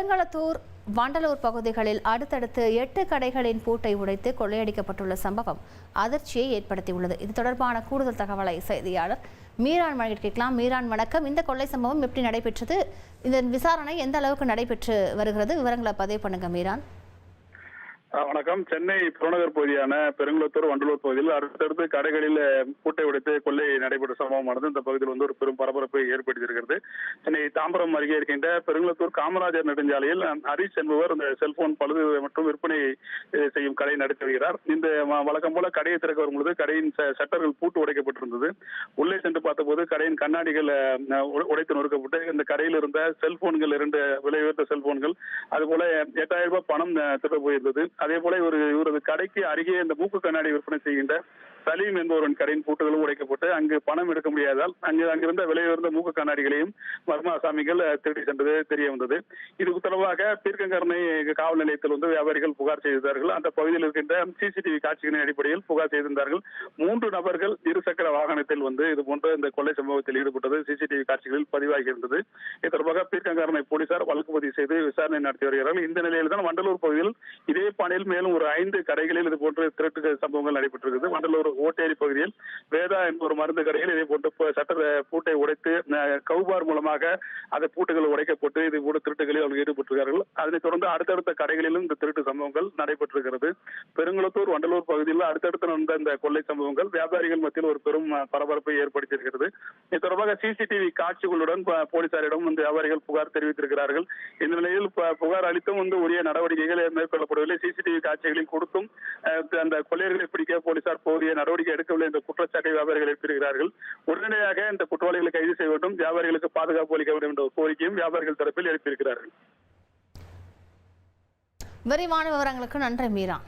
பெருங்களத்தூர், வண்டலூர் பகுதிகளில் அடுத்தடுத்து 8 கடைகளின் பூட்டை உடைத்து கொள்ளையடிக்கப்பட்டுள்ள சம்பவம் அதிர்ச்சியை ஏற்படுத்தியுள்ளது. இது தொடர்பான கூடுதல் தகவலை செய்தியாளர் மீரான் வழங்கியிருக்கலாம். மீரான், வணக்கம். இந்த கொள்ளை சம்பவம் எப்படி நடைபெற்றது? இதன் விசாரணை எந்த அளவுக்கு நடைபெற்று வருகிறது? விவரங்களை பதிவு பண்ணுங்க மீரான். வணக்கம். சென்னை புறநகர் பகுதியான பெருங்களத்தூர், வண்டலூர் பகுதியில் அடுத்தடுத்து கடைகளில் பூட்டை உடைத்து கொள்ளை நடைபெற்ற சம்பவமானது இந்த பகுதியில் ஒரு பெரும் பரபரப்பை ஏற்படுத்தியிருக்கிறது. சென்னை தாம்பரம் அருகே இருக்கின்ற பெருங்களத்தூர் காமராஜர் நெடுஞ்சாலையில் ஹரிஷ் என்பவர் இந்த செல்போன் பழுது மற்றும் விற்பனை செய்யும் கடை நடத்தி வருகிறார். இந்த வழக்கம் போல கடையை திறக்க வரும்பொழுது கடையின் ஷட்டர்கள் பூட்டு உடைக்கப்பட்டிருந்தது. உள்ளே சென்று பார்த்தபோது கடையின் கண்ணாடிகள் உடைத்து நொறுக்கப்பட்டு இந்த கடையில் இருந்த செல்போன்கள் 2 விலை உயர்ந்த செல்போன்கள், அதுபோல 8000 ரூபாய் பணம் திருட போயிருந்தது. அதே போல இவரது கடைக்கு அருகே இந்த மூக்கு கண்ணாடி விற்பனை செய்கின்ற சலீம் என்பவரின் கடையின் பூட்டுகளும் உடைக்கப்பட்டு அங்கு பணம் எடுக்க முடியாதால் அங்கிருந்த விலை உயர்ந்த மூக்கு கண்ணாடிகளையும் மர்ம அசாமிகள் திருடி சென்றது தெரிய வந்தது. இது தொடர்பாக பீர்க்கங்கரணை காவல் நிலையத்தில் வியாபாரிகள் புகார் செய்திருந்தார்கள். அந்த பகுதியில் இருக்கின்ற சிசிடிவி காட்சிகளின் அடிப்படையில் புகார் செய்திருந்தார்கள். 3 நபர்கள் இருசக்கர வாகனத்தில் இது போன்ற இந்த கொள்ளை சம்பவத்தில் ஈடுபட்டது சிசிடிவி காட்சிகளில் பதிவாகி இருந்தது. இது தொடர்பாக பீர்க்கங்கரணை போலீசார் வழக்கு பதிவு செய்து விசாரணை நடத்தி வருகிறார்கள். இந்த நிலையில் தான் வண்டலூர் பகுதியில் இதே பாணியில் மேலும் ஒரு 5 கடைகளில் இது போன்ற திருட்டு சம்பவங்கள் நடைபெற்றிருக்கிறது. வண்டலூர் ஓட்டேரி பகுதியில் வேதா என்ற ஒரு மருந்து கடையில் இதே போன்ற சட்ட பூட்டை உடைத்து கவுபார் மூலமாக அந்த பூட்டுகள் உடைக்கப்பட்டு இது போன்ற திருட்டுகளில் அவர்கள் ஈடுபட்டிருக்கிறார்கள். அதனைத் தொடர்ந்து அடுத்தடுத்த கடைகளிலும் இந்த திருட்டு சம்பவங்கள் நடைபெற்றிருக்கிறது. பெருங்களத்தூர், வண்டலூர் பகுதியில் அடுத்தடுத்து நடந்த இந்த கொள்ளை சம்பவங்கள் வியாபாரிகள் மத்தியில் ஒரு பெரும் பரபரப்பை ஏற்படுத்தியிருக்கிறது. இது தொடர்பாக சிசிடிவி காட்சிகளுடன் போலீசாரிடம் வியாபாரிகள் புகார் தெரிவித்திருக்கிறார்கள். இந்த நிலையில் புகார் அளித்தும் உரிய நடவடிக்கைகள் மேற்கொள்ளப்படவில்லை. சிசிடிவி காட்சிகளில் கொடுத்தும் அந்த கொள்ளையர்களை பிடிக்க போலீசார் போதிய நடவடிக்கை எடுக்கவில்லை என்ற குற்றச்சாட்டை வியாபாரிகள் எழுப்பியிருக்கிறார்கள். உடனடியாக இந்த குற்றவாளிகளை கைது செய்ய வேண்டும், வியாபாரிகளுக்கு பாதுகாப்பு அளிக்க வேண்டும் என்ற கோரிக்கையும் வியாபாரிகள் தரப்பில் எழுப்பியிருக்கிறார்கள். விரிவான விவரங்களுக்கு நன்றி மீரான்.